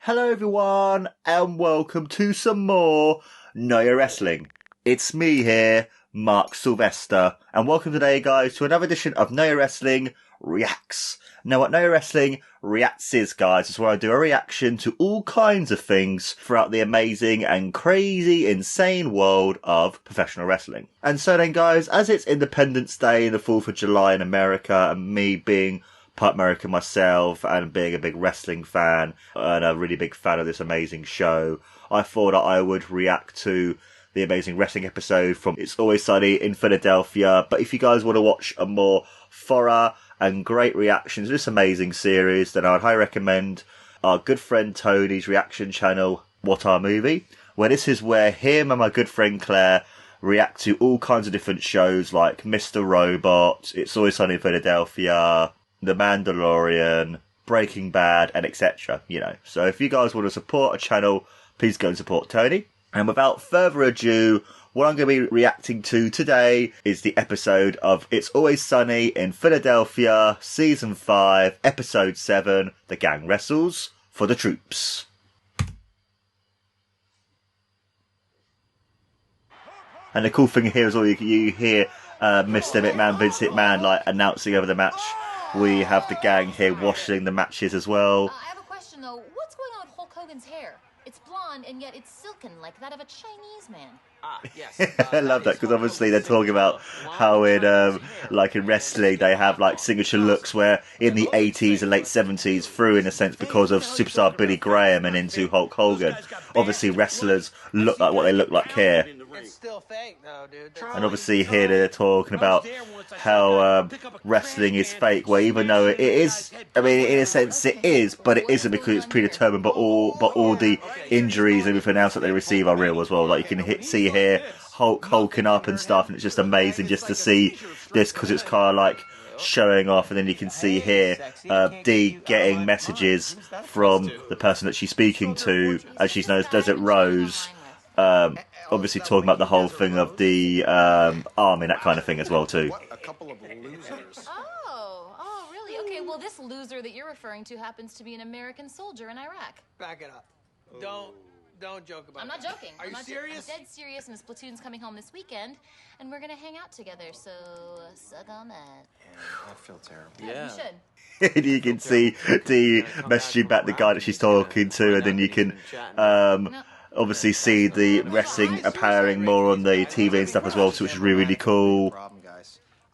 Hello everyone, and welcome to some more Know Your Wrestling. It's me here, Mark Silvester, and welcome today guys to another edition of Know Your Wrestling Reacts. Now what Know Your Wrestling Reacts is, guys, is where I do a reaction to all kinds of things throughout the amazing and crazy, insane world of professional wrestling. And so then guys, as it's Independence Day and the 4th of July in America, and me being part American myself and being a big wrestling fan and a really big fan of this amazing show, I thought that I would react to the amazing wrestling episode from It's Always Sunny in Philadelphia. But if you guys want to watch a more thorough and great reaction to this amazing series, then I would highly recommend our good friend Tony's reaction channel, What Our Movie, where this is where him and my good friend Claire react to all kinds of different shows like Mr. Robot, It's Always Sunny in Philadelphia, The Mandalorian, Breaking Bad, and etc. You know, so if you guys want to support a channel, please go and support Tony. And without further ado, what I'm going to be reacting to today is the episode of It's Always Sunny in Philadelphia, Season 5, Episode 7, The Gang Wrestles for the Troops. And the cool thing here is all you hear Mr. McMahon, Vince McMahon, like announcing over the match. We have the gang here watching the matches as well. I have a question though. What's going on with Hulk Hogan's hair? It's blonde and yet it's silken like that of a Chinese man. Yes. I love that because obviously they're talking about how in like in wrestling they have like signature looks where in the 80s and late 70s through in a sense because of superstar Billy Graham and into Hulk Hogan. Obviously wrestlers look like what they look like here. It's still fake though, dude. And obviously here they're talking about how wrestling is fake, where even though it is, I mean, in a sense it is, but it isn't because it's predetermined. But all the injuries and everything else that they receive are real as well. Like you can see here Hulk hulking up and stuff, and it's just amazing just to see this because it's kind of like showing off. And then you can see here Dee getting messages from the person that she's speaking to, as she's known as Desert Rose. Obviously talking about the whole thing of the army and that kind of thing as well too. A couple of losers. Oh, really? Okay, well this loser that you're referring to happens to be an American soldier in Iraq. Back it up. Don't joke about it. I'm not joking. Are you serious? I'm dead serious, and his platoon's coming home this weekend, and we're gonna hang out together, so suck on that. Yeah, I feel terrible. Yeah. You should. And you can see Dee messaging back the guy that she's talking to, and then you can obviously see the wrestling appearing more on the TV and stuff as well, so which is really, really cool.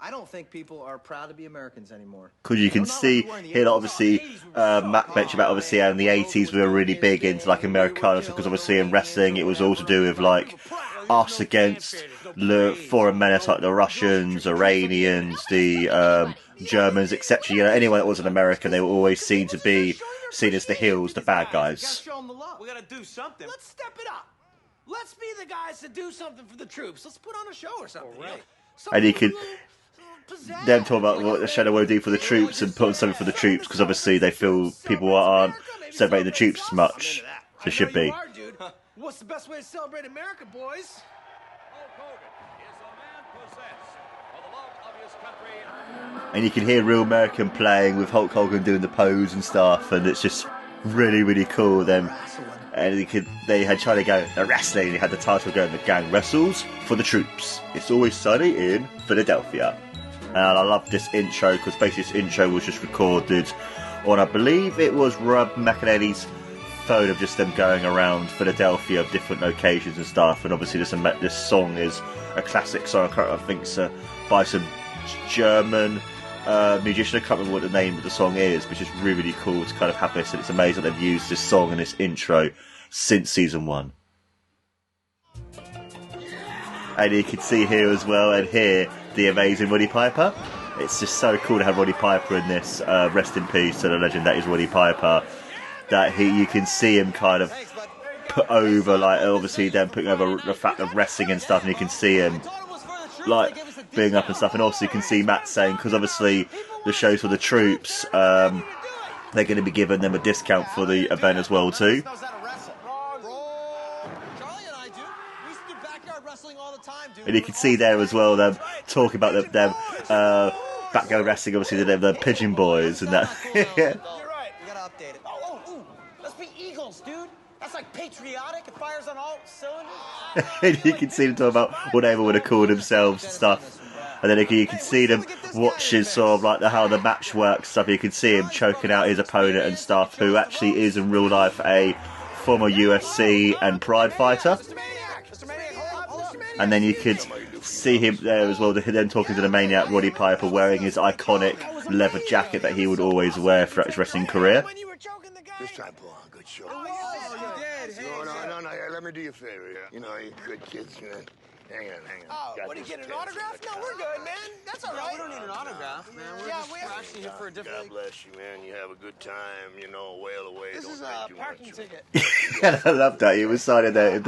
I don't think people are proud to be Americans anymore. Because you can see here that obviously Matt mentioned about obviously in the 80s we were really big into like Americana, because obviously in wrestling it was all to do with like us against the foreign menace like the Russians, Iranians, the Germans, etc. You know, anyone that wasn't American, they were always seen to be seen as the heels, the bad guys. We gotta do something. Let's step it up. Let's be the guys to do something for the troops. Let's put on a show or something. Right. And you can them talk about what the Shadow will do for the troops and put on something for the troops, because obviously they feel people aren't celebrating the troops as much as they should be. What's the best way to celebrate America, boys? Hulk Hogan is a man possessed for the love of his country. And you can hear Real American playing with Hulk Hogan doing the pose and stuff, and it's just really, really cool. Then, and they had tried to go the wrestling. They had the title going, The Gang Wrestles for the Troops. It's Always Sunny in Philadelphia. And I love this intro because basically this intro was just recorded on, I believe it was Rob McElhenney's phone, of just them going around Philadelphia of different locations and stuff. And obviously this song is a classic song. I think it's by some German musician. I can't remember what the name of the song is, but it's just really, really cool to kind of have this. And it's amazing that they've used this song in this intro since season 1. And you can see here as well, and here the amazing Roddy Piper. It's just so cool to have Roddy Piper in this. Rest in peace to the legend that is Roddy Piper. That you can see him kind of put over, like obviously them putting over the fact of wrestling and stuff, and you can see him like being up and stuff. And also you can see Matt saying, because obviously the show's for the troops, they're going to be giving them a discount for the event as well too. And you can see there as well them talking about them background wrestling, obviously the Pigeon Boys and that. You're right. We gotta update it. Let's be Eagles. dude. That's like patriotic. It fires on all cylinders. And you can see them talking about what they would have called themselves and stuff. And then you can see them watching sort of like how the match works stuff. You can see him choking out his opponent and stuff, who actually is in real life a former UFC and Pride fighter. And then you could see him there as well, then talking to the Maniac Roddy Piper, wearing his iconic leather jacket that he would always wear throughout his wrestling career. Just try to put on a good show. Oh, you did. No. Here, let me do you a favor. Yeah. You know, you're good kids, man. Hang on. Oh, what, are you getting an autograph? No, we're good, man. That's all right. We don't need an autograph, man. We're actually here for a different... God bless you, man. You have a good time, you know, whale away. This is a parking ticket. And I love that. He was signing there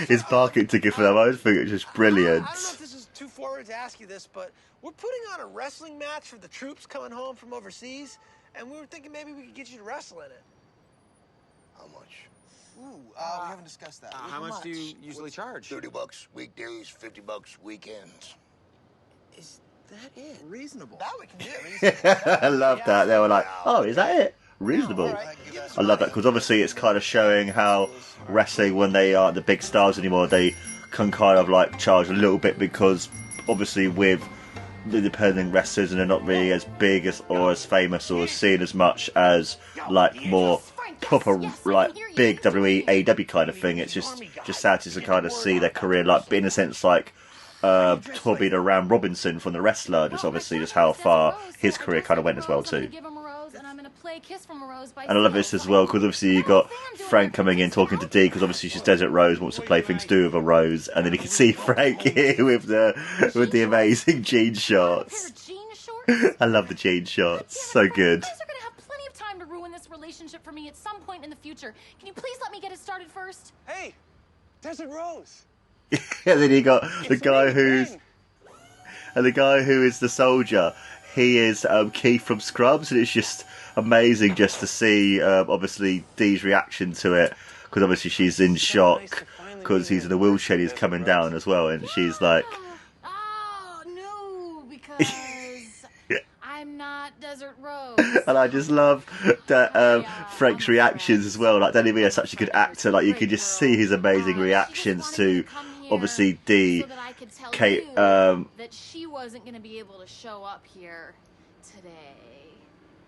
his parking ticket for them. I just think it was just brilliant. I don't know if this is too forward to ask you this, but we're putting on a wrestling match for the troops coming home from overseas, and we were thinking maybe we could get you to wrestle in it. How much? Ooh, we haven't discussed that. How much do you usually charge? $30 weekdays, $50 weekends. Is that it? Reasonable. That we can do. I love that. They were like, oh, is that it? Reasonable. I love that because obviously it's kind of showing how wrestling, when they aren't the big stars anymore, they can kind of like charge a little bit, because obviously with the independent wrestlers, and they're not really as big as or as famous or as seen as much as like more proper like big WWE AEW kind of thing. It's just sad to kind of see their career like in a sense like Toby the Ram Robinson from The Wrestler, just obviously just how far his career kind of went as well too. And I love this as well because obviously you got Frank coming in talking to Dee, because obviously she's Desert Rose, wants to play things to do with a rose, and then you can see Frank here with the amazing jean shorts. I love the jean shorts, so good. Relationship for me at some point in the future. Can you please let me get it started first? Hey, Desert Rose. And then you got the guy who is the soldier. He is Keith from Scrubs, and it's just amazing just to see obviously Dee's reaction to it, because obviously she's in shock because he's in a wheelchair, he's coming down as well, and she's like, oh no, because I'm not Desert Rose. And I just love that Frank's reactions as well. Like Danny Vito's such a good actor. Like you could just see his amazing reactions to obviously Dee, Kate. That she wasn't going to be able to show up here today.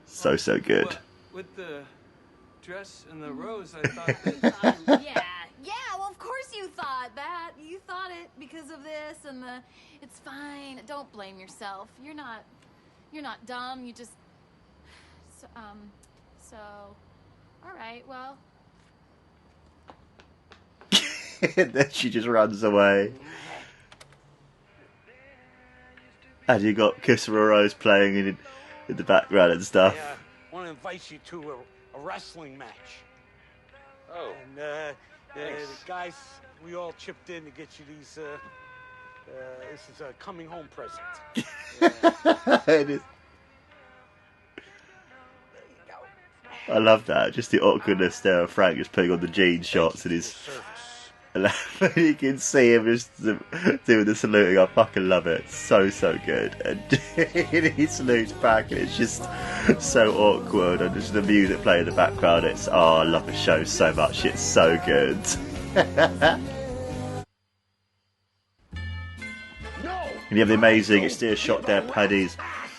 So good. With the dress and the rose, I thought that... Yeah, well, of course you thought that. You thought it because of this and the... It's fine. Don't blame yourself. You're not dumb. You just... So... All right, well... And then she just runs away. And you got Christopher Rose playing in the background and stuff. I want to invite you to a wrestling match. Oh. And the guys, we all chipped in to get you these. This is a coming home present. It is. I love that. Just the awkwardness there of Frank just putting on the jean shots and his. You can see him just doing the saluting. I fucking love it. So good. And he salutes back, and it's just so awkward. And just the music playing in the background. I love the show so much. It's so good. And you have the amazing exterior shot there, Paddy's.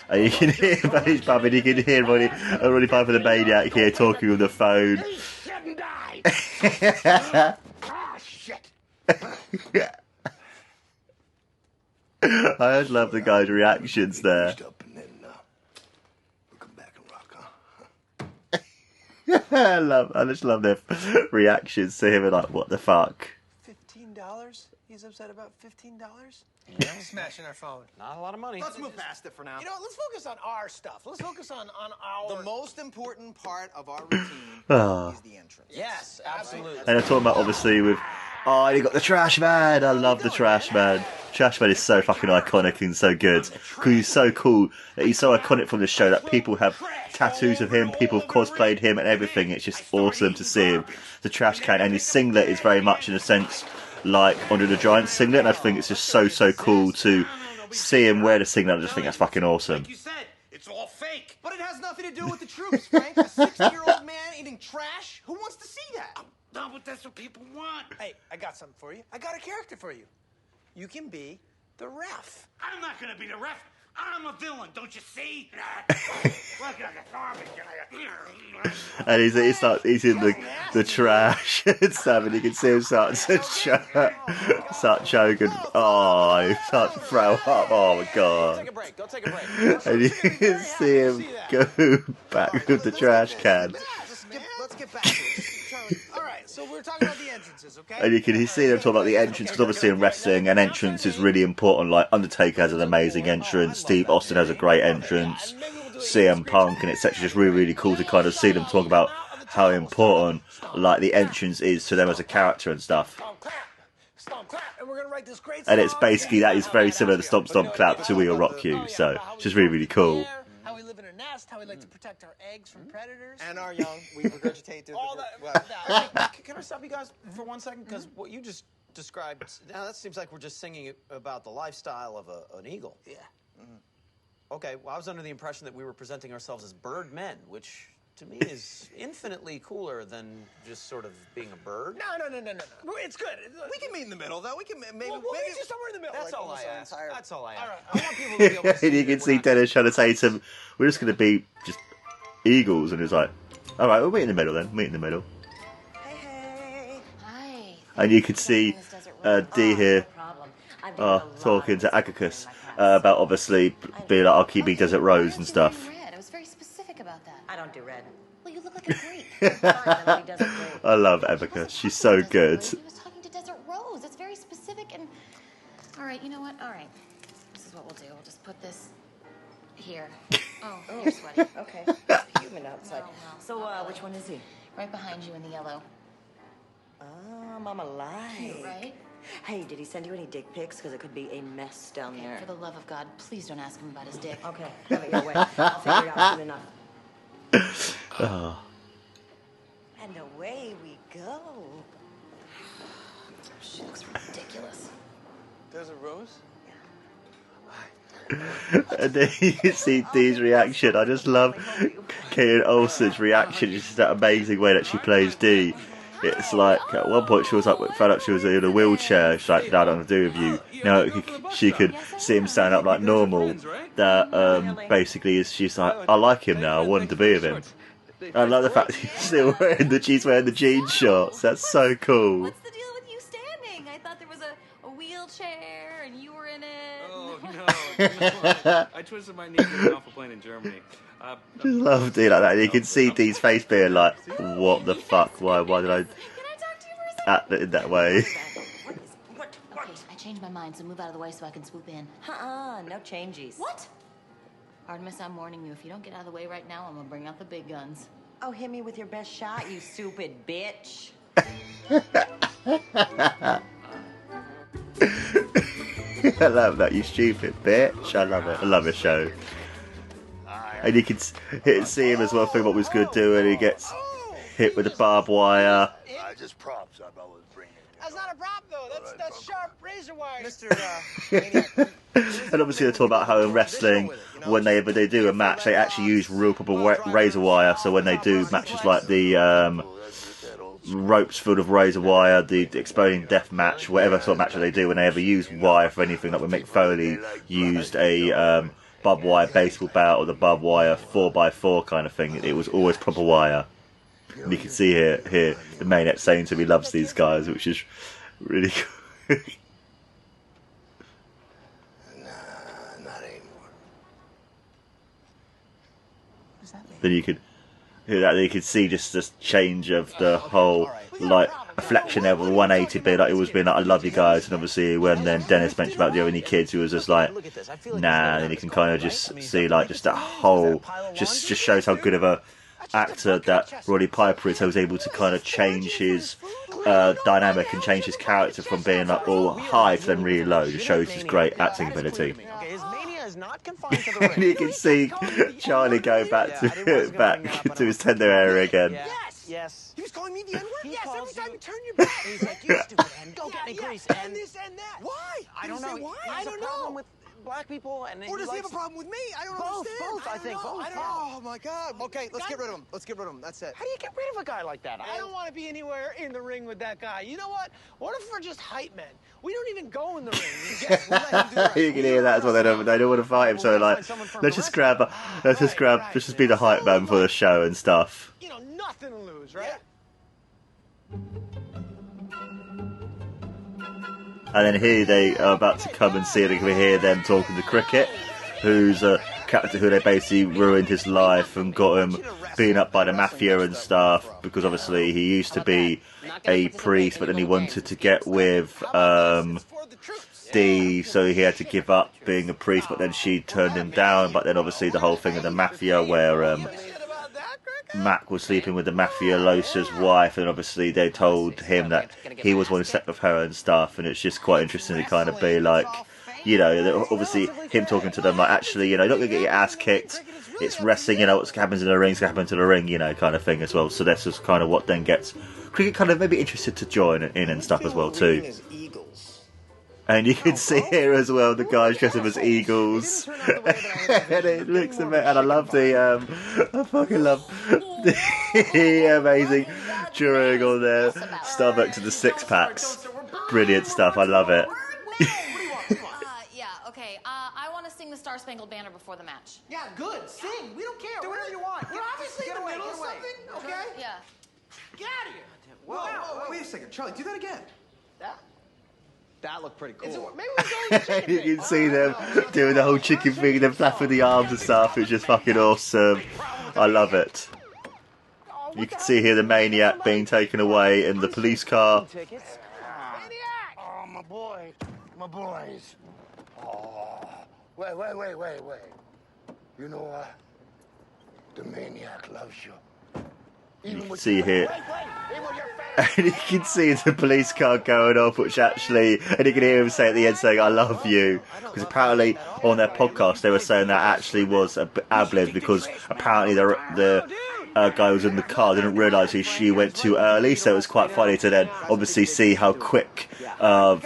And you can hear Paddy's pub, and you can hear Roddy Piper the Maniac here talking on the phone. They shouldn't die. I just love the guy's reactions there. I just love their reactions to him and like, what the fuck? $15? He's upset about $15? Yeah. Smashing our phone. Not a lot of money. Let's move past it for now. You know, let's focus on our stuff. Let's focus on our... The most important part of our routine is the entrance. Yes, absolutely. And I'm talking about obviously with... Oh, and you got the Trash Man. I love the Trash Man. Trash Man is so fucking iconic and so good. Because he's so cool. That he's so iconic from the show that people have tattoos of him, people have cosplayed him and everything. It's just awesome to see him. The Trash Can. And his singlet is very much in a sense like Andre the Giant singlet. And I think it's just so cool to see him wear the singlet. I just think that's fucking awesome. Like you said, it's all fake. But it has nothing to do with the troops, Frank. A 60-year-old man eating trash? Who wants to see that? No, but that's what people want. Hey, I got something for you. I got a character for you. You can be the ref. I'm not gonna be the ref. I'm a villain, don't you see? Look at the garbage. And he's in the trash and stuff, and you can see him start choking. Oh, he starts to throw up. Oh my god! Go take a break. And you can see him go back with the trash can. Let's get back to it. Charlie. All right, so we're talking about the entrances, okay? And you can see them talk about the entrance, because obviously in wrestling, an entrance is really important. Like, Undertaker has an amazing entrance, Steve Austin has a great entrance, CM Punk, and it's actually just really, really cool to kind of see them talk about how important, like, the entrance is to them as a character and stuff. And it's basically, that is very similar to Stomp Stomp Clap to We'll Rock You, so it's just really, really cool. How we live in a nest, how we like to protect our eggs from predators. And our young, we regurgitate through All Can I stop you guys for 1 second? Because what you just described, now that seems like we're just singing about the lifestyle of an eagle. Yeah. Okay, well, I was under the impression that we were presenting ourselves as bird men, which to me is infinitely cooler than just sort of being a bird. No. It's good. We can meet in the middle, though. We can maybe. We'll meet just somewhere in the middle. That's like all I almost our ask. entire- That's all I ask. All right. I want people to be able to see And you that can we're see not- Dennis trying to say to him, we're just going to be just eagles, and he's like, alright, we'll meet in the middle then, meet in the middle. Hi. And you could see Dee here talking to Agacus about obviously being like, I'll keep me Desert Rose and stuff. Red. I was very specific about that. I don't do red. Well, you look like a Greek. I love Agacus, she's so good. He was talking to Desert Rose. It's very specific and... All right, you know what? All right. This is what we'll do. We'll just put this here. Oh, you're sweaty. Okay. It's humid outside. No. So, which one is he? Right behind you in the yellow. Mama lied. Cute, right? Hey, did he send you any dick pics? Because it could be a mess down Okay, there. for the love of God, please don't ask him about his dick. Okay, have it your way. I'll figure it out soon enough. Oh. And away we go. She looks ridiculous. Desert Rose? And then you can see Dee's reaction. I just love Kate Olsen's reaction. It's just that amazing way that she plays Dee. It's like, at one point she was like, found out she was in a wheelchair. She's like, no, I don't want to do with you. Now she could see him stand up like normal. That basically is, she's like, I like him now, I want to be with him. I love the fact she's still she's wearing the jeans shorts. That's so cool. What's the deal with you standing? I thought there was a wheelchair and you were in it. Oh, no. I twisted my knee getting off a plane in Germany. Just love Dee like that. You can see Dee's face being like, what the fuck? Why did I Can I talk to you for a second? act in that way? What? Okay, I changed my mind, so move out of the way so I can swoop in. No changes. What? Artemis, I'm warning you. If you don't get out of the way right now, I'm gonna bring out the big guns. Oh, hit me with your best shot, you stupid bitch. I love that, you stupid bitch. I love it. I love his show. And you can see him as well. I think what was good doing. He gets hit with the barbed wire. Just props I've always bringing. That's not a prop, though. That's sharp razor wire. And obviously they talk about how in wrestling, whenever they do a match, they actually use real proper razor wire. So when they do matches like the ropes filled of razor wire, the exploding death match, whatever sort of match that they do, when they ever use wire for anything, like when Mick Foley used a barbed wire baseball bat or the barbed wire 4x4 kind of thing, it was always proper wire. And you can see here the main saying to him he loves these guys, which is really cool. Not anymore. Then you could hear that. You could see just this change of the whole like reflection there with 180 bit. Like it was being like, I love you guys, and obviously when then Dennis mentioned about the only kids, he was just like, nah. And you can kind of just see like just that whole just shows how good of a actor that Roddy Piper is. How he was able to kind of change his dynamic and change his character from being like all high to then really low. Just shows his great acting ability. And you can see Charlie go back to his tender area again. Yes. He was calling me the N-word? Yes, every time you turn your back. He's like, you stupid N, go get me grease. And this and that. Why? I don't know. Why? I don't know. black people and Or does he have a problem with me? I don't understand. Both, I think. know. Both. I don't know. Oh, my God. Okay, let's get rid of him. Let's get rid of him. That's it. How do you get rid of a guy like that? I don't want to be anywhere in the ring with that guy. You know what? What if we're just hype men? We don't even go in the ring. Yes, we'll let him do the rest. You can hear that as well. They don't want to fight him, so they're like, let's just be the hype man for the show and stuff. You know, nothing to lose, right? And then here they are about to come and see it. And we hear them talking to Cricket, who's a character who they basically ruined his life and got him beaten up by the mafia and stuff, because obviously he used to be a priest, but then he wanted to get with Dee, so he had to give up being a priest, but then she turned him down. But then obviously the whole thing of the mafia where Mac was sleeping with the mafioso's wife, and obviously they told him that he was one who slept with her and stuff, and it's just quite interesting to kind of be like, you know, obviously him talking to them like, actually, you know, you're not going to get your ass kicked, it's wrestling, you know, what happens in the ring's going to happen to the ring, you know, kind of thing as well. So that's just kind of what then gets Cricket kind of maybe interested to join in and stuff as well too. And you can see here as well the guys dress up as eagles, and it looks amazing. And I love I fucking love the amazing drawing on their stomach to the six packs. Brilliant stuff. I love it. Yeah, okay. I want to sing the Star Spangled Banner before the match. Yeah, good. Sing. We don't care. Do whatever you want. We're obviously in the middle of something, okay? Yeah. Get out of here. Whoa, wait a second. Charlie, do that again. That looked pretty cool. Maybe we go chicken You can see them doing the whole chicken thing, them flapping the arms and stuff. It's just fucking awesome. I love it. You can see here the Maniac being taken away in the police car. Oh, my boy. My boys. Oh. Wait. You know what? The Maniac loves you. You can see here, and you can see the police car going off, which actually, and you can hear him say at the end saying, I love you, because apparently on their podcast they were saying that actually was ad-lib, because apparently the guy who was in the car didn't realise she went too early, so it was quite funny to then obviously see how quick like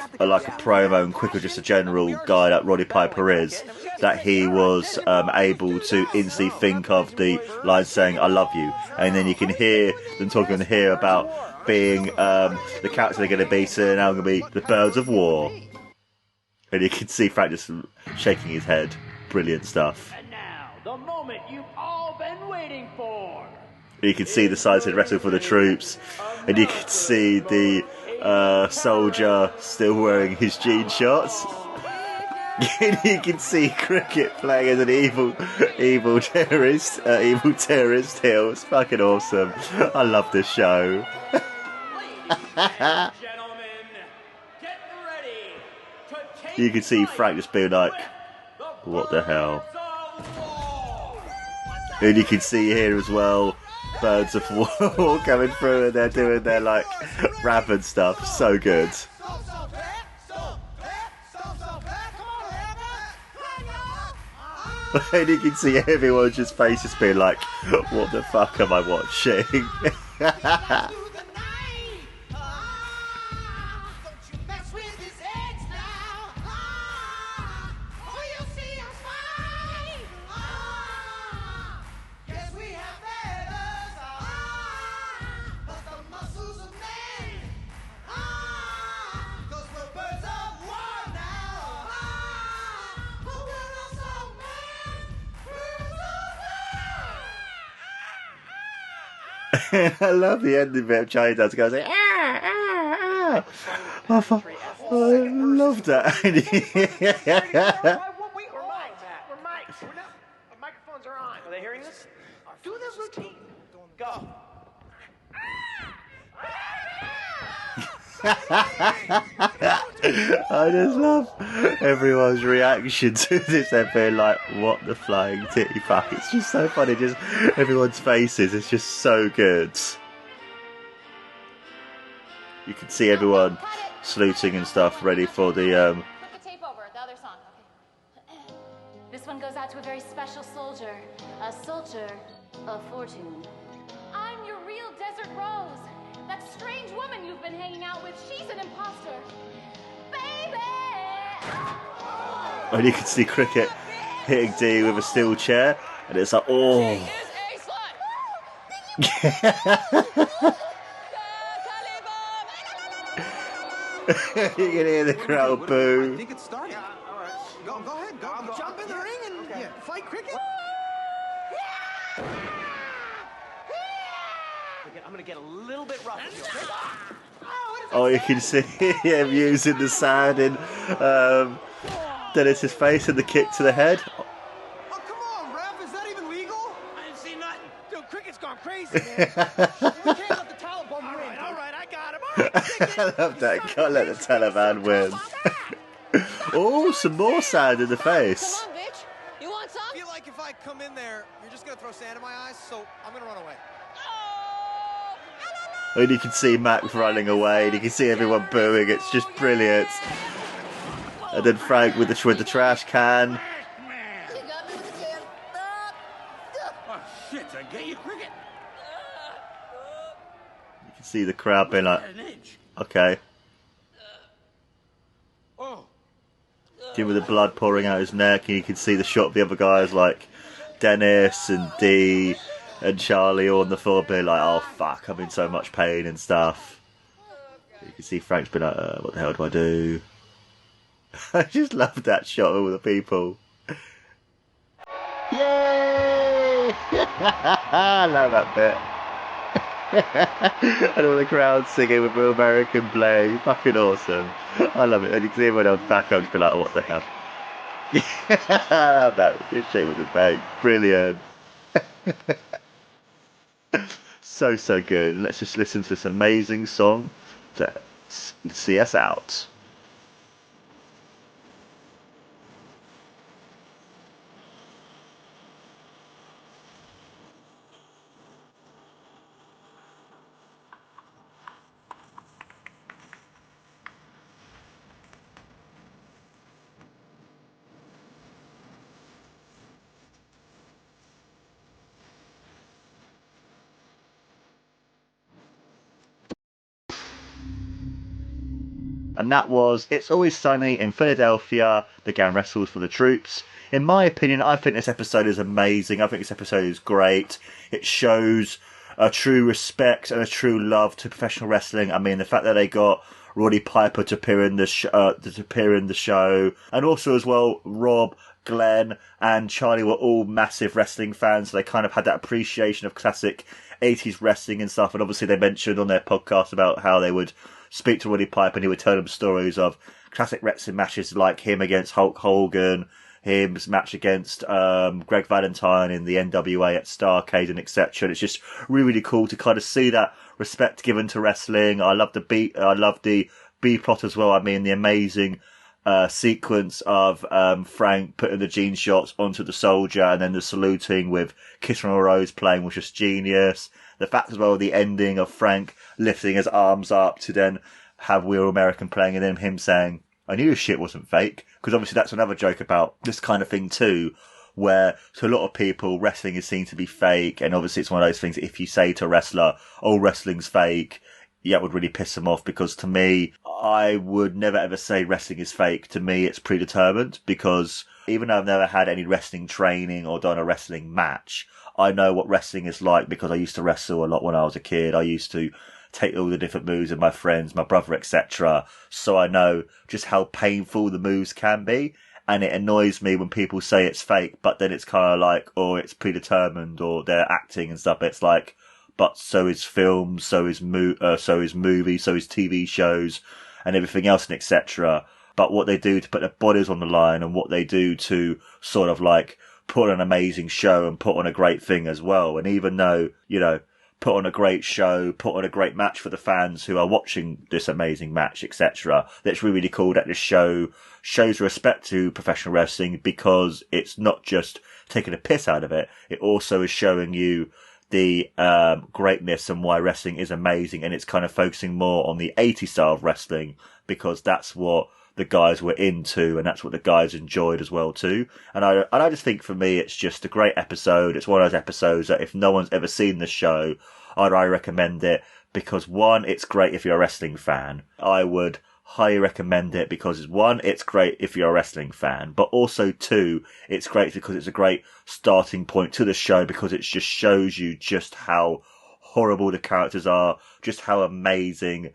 a promo and quick or just a general guy that Roddy Piper is, that he was able to instantly think of the line saying I love you. And then you can hear them talking here about being the character they're going to be, so now going to be the Birds of War. And you can see Frank just shaking his head. Brilliant stuff. And now, the moment you've all been waiting for. You can see the sides head wrestling for the troops, and you can see the soldier still wearing his jean shorts. You can see Cricket playing as an evil terrorist heel. It's fucking awesome. I love this show. Gentlemen, get ready to take You can see Frank just being like, what the hell? And you can see here as well Birds of War coming through, and they're doing their like rap and stuff. So good. And you can see everyone's just faces being like, what the fuck am I watching? I love the ending bit of Charlie does. It goes like, I love that. We're mics. Our microphones are on. Are they hearing this? Do this routine. Go. I just love everyone's reaction to this. They're being like, what the flying titty fuck. It's just so funny, just everyone's faces, it's just so good. You can see everyone saluting and stuff, ready for the Put the tape over, the other song. Okay. This one goes out to a very special soldier. A soldier of fortune. I'm your real Desert Rose. That strange woman you've been hanging out with, she's an imposter. Baby! And you can see Cricket hitting D with a steel chair, and it's like, oh. You can hear the crowd boo. I think it's starting. Yeah, all right. Go ahead. Go. Jump in the ring and fight Cricket. I'm gonna get a little bit rough with you, okay? Oh, you can see him using the sand in Dennis's face and the kick to the head. Oh, come on, ref. Is that even legal? I didn't see nothing. Dude, Cricket's gone crazy, man. We can't let the Taliban win. All right, I got him. All right, I love that. Can't let the Taliban win. Oh, some more sand in the face. Come on, bitch. You want some? I feel like if I come in there, you're just gonna throw sand in my eyes, so I'm gonna run away. And you can see Mac running away, and you can see everyone booing. It's just brilliant. And then Frank with the trash can. You got me with the can. Oh, shit, I get you, Cricket. You can see the crowd being like, An inch. okay. Oh. Jim with the blood pouring out his neck, and you can see the shot of the other guys like Dennis and Dee and Charlie all on the floor being like, oh fuck, I'm in so much pain and stuff. You can see Frank's been like, what the hell do I do? I just love that shot of all the people. Yay! I love that bit. And all the crowd singing with Real American Play. Fucking awesome. I love it. And you can see everyone else back home just be like, oh, what the hell? I love that. This shit was great. Brilliant. So good. Let's just listen to this amazing song to see us out. And that was It's Always Sunny in Philadelphia, the gang wrestles for the troops. In my opinion, I think this episode is amazing. I think this episode is great. It shows a true respect and a true love to professional wrestling. I mean, the fact that they got Roddy Piper to appear in the show, and also as well, Rob, Glenn, and Charlie were all massive wrestling fans. So they kind of had that appreciation of classic 80s wrestling and stuff. And obviously, they mentioned on their podcast about how they would speak to Roddy Piper and he would tell them stories of classic wrestling matches like him against Hulk Hogan, his match against Greg Valentine in the NWA at Starrcade and etc. And it's just really, really cool to kind of see that respect given to wrestling. I love the B plot as well. I mean, the amazing sequence of Frank putting the jean shots onto the soldier and then the saluting with Kiss from a Rose playing was just genius. The fact as well, the ending of Frank lifting his arms up to then have Real American playing and then him saying, I knew this shit wasn't fake. Because obviously that's another joke about this kind of thing too, where to a lot of people, wrestling is seen to be fake. And obviously it's one of those things, if you say to a wrestler, oh, wrestling's fake, yeah, it would really piss them off. Because to me, I would never ever say wrestling is fake. To me, it's predetermined. Because even though I've never had any wrestling training or done a wrestling match, I know what wrestling is like because I used to wrestle a lot when I was a kid. I used to take all the different moves of my friends, my brother, etc. So I know just how painful the moves can be. And it annoys me when people say it's fake, but then it's kind of like, or it's predetermined, or they're acting and stuff. It's like, but so is film, so is movies, so is TV shows, and everything else, and etc. But what they do to put their bodies on the line, and what they do to sort of like put on an amazing show and put on a great thing as well. And even though, you know, put on a great show, put on a great match for the fans who are watching this amazing match, etc. That's really, really cool that this show shows respect to professional wrestling because it's not just taking a piss out of it. It also is showing you the greatness and why wrestling is amazing. And it's kind of focusing more on the 80s style of wrestling because that's what the guys were into and that's what the guys enjoyed as well too. And I just think for me, it's just a great episode. It's one of those episodes that if no one's ever seen the show, I recommend it because one, it's great if you're a wrestling fan. I would highly recommend it because one, it's great if you're a wrestling fan, but also two, it's great because it's a great starting point to the show because it just shows you just how horrible the characters are, just how amazing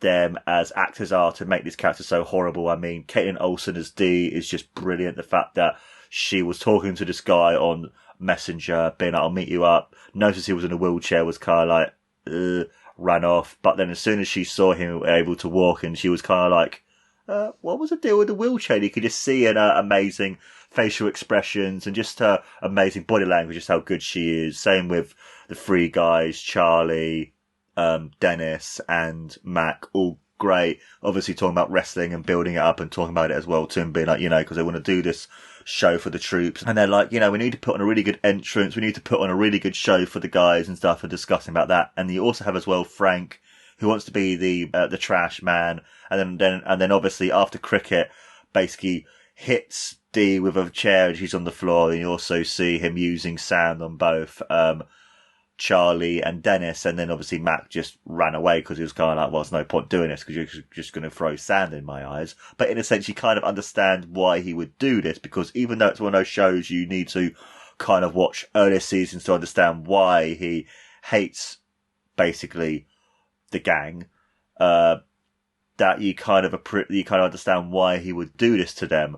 them as actors are to make these characters so horrible. I mean, Caitlin Olsen as Dee is just brilliant. The fact that she was talking to this guy on Messenger, being like, I'll meet you up, noticed he was in a wheelchair, was kind of like, ran off. But then as soon as she saw him able to walk, and she was kind of like, what was the deal with the wheelchair? You could just see in her amazing facial expressions and just her amazing body language, just how good she is. Same with the three guys, Charlie, Dennis and Mac, all great. Obviously talking about wrestling and building it up and talking about it as well too, and being like, because they want to do this show for the troops. And they're like, we need to put on a really good entrance. We need to put on a really good show for the guys and stuff, and discussing about that. And you also have as well Frank, who wants to be the trash man. And then obviously after cricket, basically hits Dee with a chair and she's on the floor. And you also see him using sand on both, Charlie and Dennis, and then obviously Mac just ran away because he was kind of like, well, there's no point doing this because you're just going to throw sand in my eyes. But in a sense, you kind of understand why he would do this, because even though it's one of those shows you need to kind of watch earlier seasons to understand why he hates basically the gang, that you kind of understand why he would do this to them.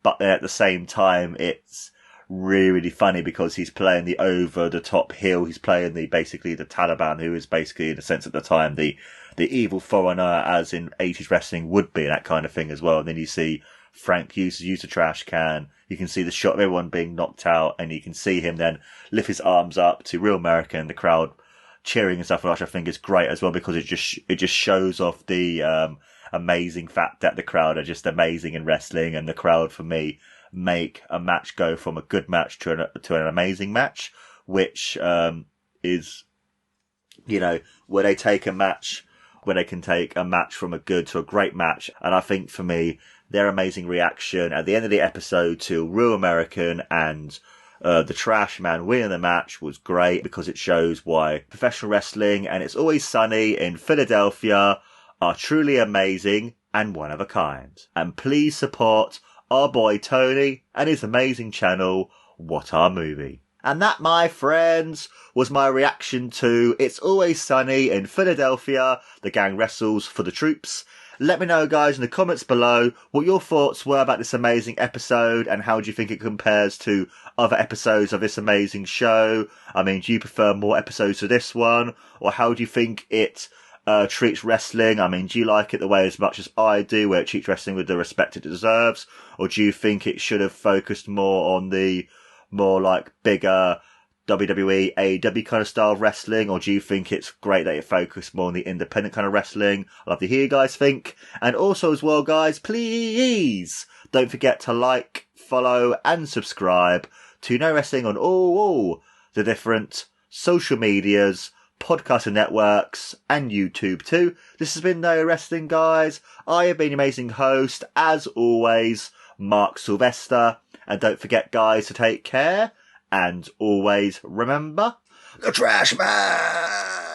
But then at the same time, it's really, really funny because he's playing the over-the-top heel. He's playing the Taliban, who is basically, in a sense at the time, the evil foreigner, as in 80s wrestling would be, that kind of thing as well. And then you see Frank use a trash can. You can see the shot of everyone being knocked out, and you can see him then lift his arms up to Real America and the crowd cheering and stuff, which I think is great as well, because it just shows off the amazing fact that the crowd are just amazing in wrestling, and the crowd, for me, make a match go from a good match to an amazing match, which is, where they take a match, where they can take a match from a good to a great match. And I think for me, their amazing reaction at the end of the episode to Real American and the Trash Man winning the match was great, because it shows why professional wrestling and It's Always Sunny in Philadelphia are truly amazing and one of a kind. And please support our boy Tony and his amazing channel, What Our Movie. And that, my friends, was my reaction to It's Always Sunny in Philadelphia, the gang wrestles for the troops. Let me know, guys, in the comments below what your thoughts were about this amazing episode, and how do you think it compares to other episodes of this amazing show. I mean, do you prefer more episodes to this one, or how do you think it treats wrestling? I mean, do you like it the way as much as I do, where it treats wrestling with the respect it deserves? Or do you think it should have focused more on the more like bigger WWE, AEW kind of style of wrestling? Or do you think it's great that it focused more on the independent kind of wrestling? I'd love to hear you guys think. And also as well, guys, please don't forget to like, follow and subscribe to No Wrestling on all the different social medias, podcasting networks and YouTube too. This has been No Wrestling, guys. I have been your amazing host, as always, Mark Silvester. And don't forget, guys, to take care and always remember The Trash Man!